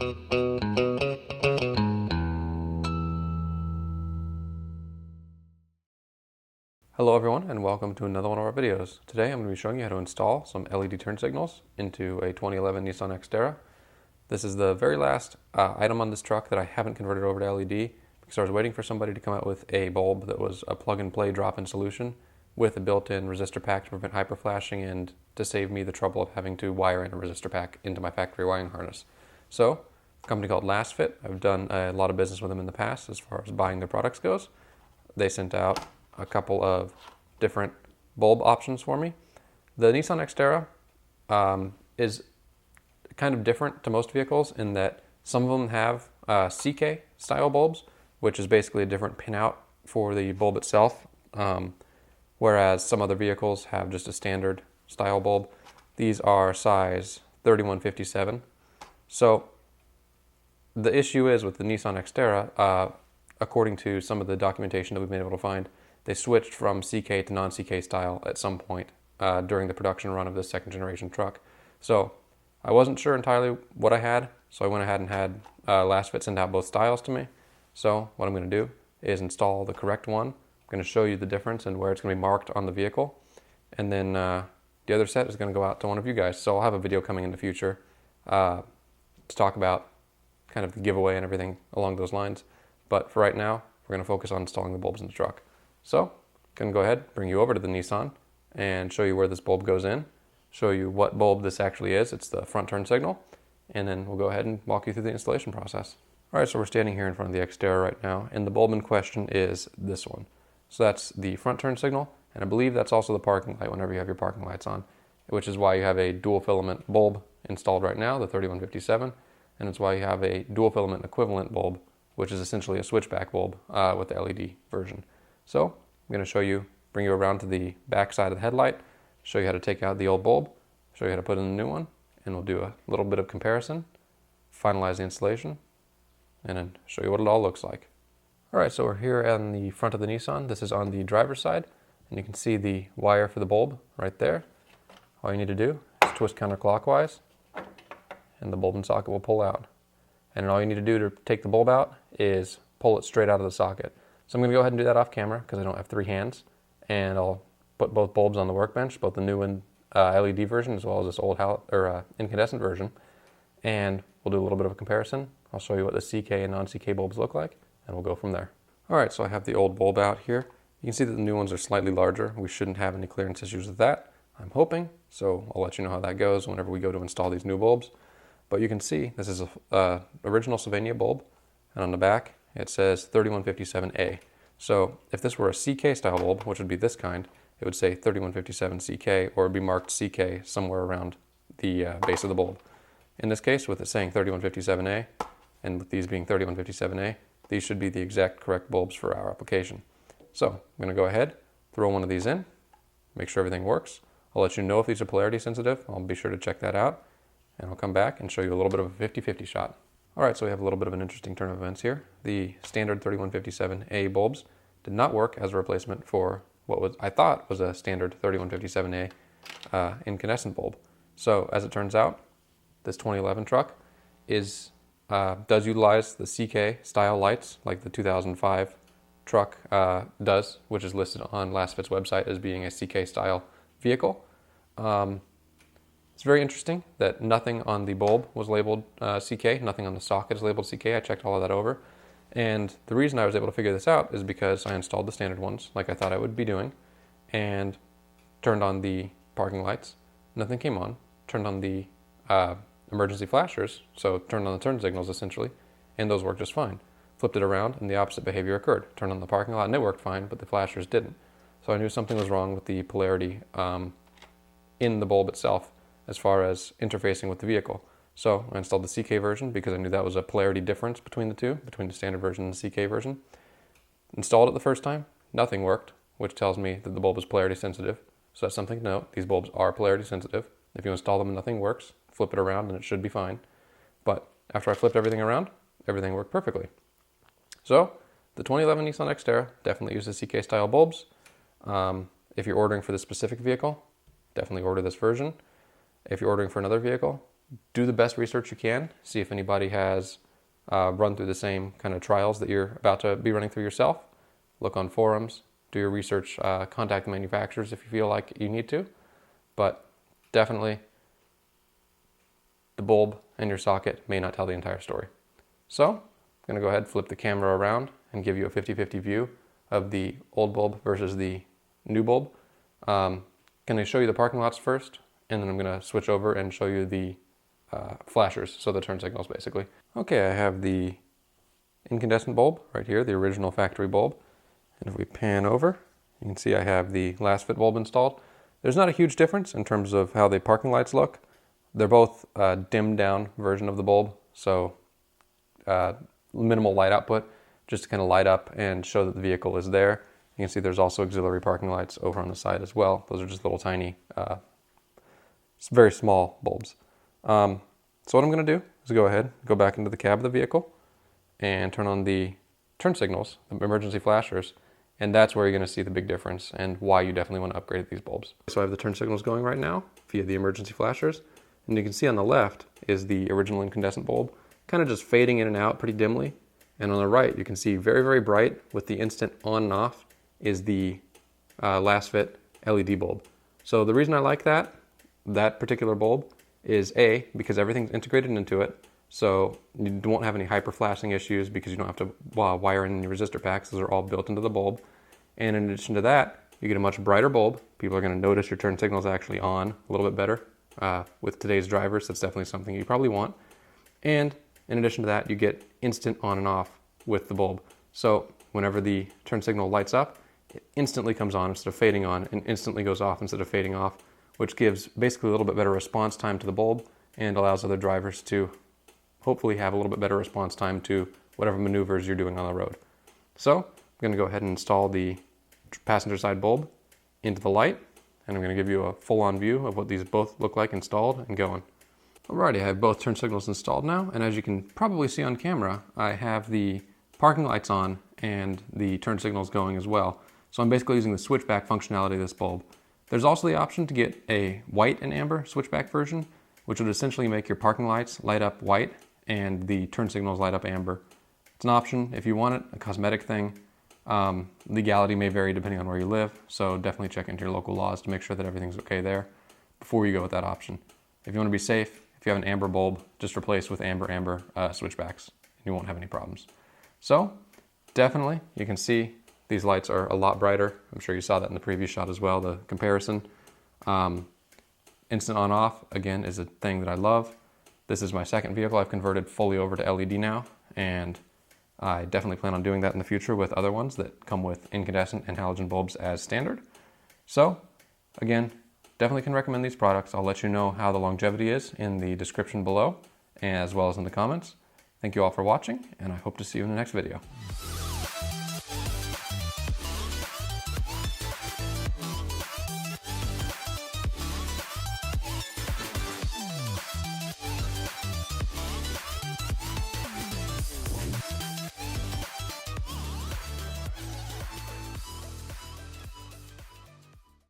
Hello everyone, and welcome to another one of our videos. Today I'm going to be showing you how to install some LED turn signals into a 2011 Nissan Xterra. This is the very last item on this truck that I haven't converted over to LED because I was waiting for somebody to come out with a bulb that was a plug-and-play drop-in solution with a built-in resistor pack to prevent hyperflashing and to save me the trouble of having to wire in a resistor pack into my factory wiring harness. So, a company called LASFIT, I've done a lot of business with them in the past as far as buying their products goes. They sent out a couple of different bulb options for me. The Nissan Xterra is kind of different to most vehicles in that some of them have CK style bulbs, which is basically a different pinout for the bulb itself, whereas some other vehicles have just a standard style bulb. These are size 3157. So the issue is with the Nissan Xterra, according to some of the documentation that we've been able to find, they switched from CK to non-CK style at some point during the production run of this second generation truck. So I wasn't sure entirely what I had, so I went ahead and had LASFIT send out both styles to me. So what I'm going to do is install the correct one. I'm going to show you the difference and where it's going to be marked on the vehicle. And then the other set is going to go out to one of you guys. So I'll have a video coming in the future to talk about kind of the giveaway and everything along those lines. But for right now, we're going to focus on installing the bulbs in the truck. So, I'm going to go ahead, bring you over to the Nissan and show you where this bulb goes in, show you what bulb this actually is. It's the front turn signal, and then we'll go ahead and walk you through the installation process. Alright, so we're standing here in front of the Xterra right now, and the bulb in question is this one. So that's the front turn signal, and I believe that's also the parking light whenever you have your parking lights on, which is why you have a dual filament bulb installed right now, the 3157, and it's why you have a dual filament equivalent bulb, which is essentially a switchback bulb with the LED version. So I'm going to show you, bring you around to the back side of the headlight, show you how to take out the old bulb, show you how to put in the new one, and we'll do a little bit of comparison, finalize the installation, and then show you what it all looks like. Alright, so we're here on the front of the Nissan. This is on the driver's side, and you can see the wire for the bulb right there. All you need to do is twist counterclockwise, and the bulb and socket will pull out. And all you need to do to take the bulb out is pull it straight out of the socket. So I'm going to go ahead and do that off camera because I don't have three hands, and I'll put both bulbs on the workbench, both the new and LED version as well as this old incandescent version, and we'll do a little bit of a comparison. I'll show you what the CK and non-CK bulbs look like, and we'll go from there. Alright, so I have the old bulb out here. You can see that the new ones are slightly larger. We shouldn't have any clearance issues with that, I'm hoping, so I'll let you know how that goes whenever we go to install these new bulbs. But you can see this is a original Sylvania bulb, and on the back it says 3157A. So if this were a CK style bulb, which would be this kind, it would say 3157CK, or it would be marked CK somewhere around the base of the bulb. In this case, with it saying 3157A, and with these being 3157A, these should be the exact correct bulbs for our application. So I'm going to go ahead, throw one of these in, make sure everything works. I'll let you know if these are polarity sensitive. I'll be sure to check that out, and I'll come back and show you a little bit of a 50-50 shot. Alright, so we have a little bit of an interesting turn of events here. The standard 3157A bulbs did not work as a replacement for what I thought was a standard 3157A incandescent bulb. So as it turns out, this 2011 truck does utilize the CK style lights like the 2005 truck does, which is listed on LASFIT's website as being a CK style vehicle. It's very interesting that nothing on the bulb was labeled CK, nothing on the socket is labeled CK. I checked all of that over. And the reason I was able to figure this out is because I installed the standard ones, like I thought I would be doing, and turned on the parking lights. Nothing came on. Turned on the emergency flashers, so turned on the turn signals essentially, and those worked just fine. Flipped it around, and the opposite behavior occurred. Turned on the parking lot, and it worked fine, but the flashers didn't. So I knew something was wrong with the polarity in the bulb itself, as far as interfacing with the vehicle. So I installed the CK version because I knew that was a polarity difference between the two, between the standard version and the CK version. Installed it the first time, nothing worked, which tells me that the bulb is polarity sensitive. So that's something to note. These bulbs are polarity sensitive. If you install them and nothing works, flip it around and it should be fine. But after I flipped everything around, everything worked perfectly. So the 2011 Nissan Xterra definitely uses CK style bulbs. If you're ordering for this specific vehicle, definitely order this version. If you're ordering for another vehicle, do the best research you can. See if anybody has run through the same kind of trials that you're about to be running through yourself. Look on forums, do your research, contact the manufacturers if you feel like you need to. But definitely, the bulb and your socket may not tell the entire story. So I'm going to go ahead and flip the camera around and give you a 50-50 view of the old bulb versus the new bulb. Can I show you the parking lots first? And then I'm going to switch over and show you the flashers, so the turn signals basically. Okay, I have the incandescent bulb right here, the original factory bulb. And if we pan over, you can see I have the LASFIT bulb installed. There's not a huge difference in terms of how the parking lights look. They're both dimmed down version of the bulb, so minimal light output, just to kind of light up and show that the vehicle is there. You can see there's also auxiliary parking lights over on the side as well. Those are just little tiny, very small bulbs. So what I'm going to do is go ahead, go back into the cab of the vehicle and turn on the turn signals, the emergency flashers, and that's where you're going to see the big difference and why you definitely want to upgrade these bulbs. So I have the turn signals going right now via the emergency flashers, and you can see on the left is the original incandescent bulb, kind of just fading in and out pretty dimly, and on the right you can see very, very bright with the instant on and off is the LASFIT LED bulb. So the reason I like that particular bulb is A, because everything's integrated into it, so you won't have any hyperflashing issues because you don't have to wire in your resistor packs. Those are all built into the bulb. And in addition to that, you get a much brighter bulb. People are going to notice your turn signals actually on a little bit better. With today's drivers, that's definitely something you probably want. And in addition to that, you get instant on and off with the bulb. So whenever the turn signal lights up, it instantly comes on instead of fading on, and instantly goes off instead of fading off, which gives basically a little bit better response time to the bulb and allows other drivers to hopefully have a little bit better response time to whatever maneuvers you're doing on the road. So I'm going to go ahead and install the passenger side bulb into the light, and I'm going to give you a full-on view of what these both look like installed and going. Alrighty, I have both turn signals installed now, and as you can probably see on camera, I have the parking lights on and the turn signals going as well. So I'm basically using the switchback functionality of this bulb. There's also the option to get a white and amber switchback version, which would essentially make your parking lights light up white and the turn signals light up amber. It's an option if you want it, a cosmetic thing. Legality may vary depending on where you live, so definitely check into your local laws to make sure that everything's okay there before you go with that option. If you want to be safe, if you have an amber bulb, just replace with amber switchbacks, and you won't have any problems. So definitely, you can see these lights are a lot brighter. I'm sure you saw that in the previous shot as well, the comparison. Instant on off, again, is a thing that I love. This is my second vehicle I've converted fully over to LED now, and I definitely plan on doing that in the future with other ones that come with incandescent and halogen bulbs as standard. So, again, definitely can recommend these products. I'll let you know how the longevity is in the description below, as well as in the comments. Thank you all for watching, and I hope to see you in the next video.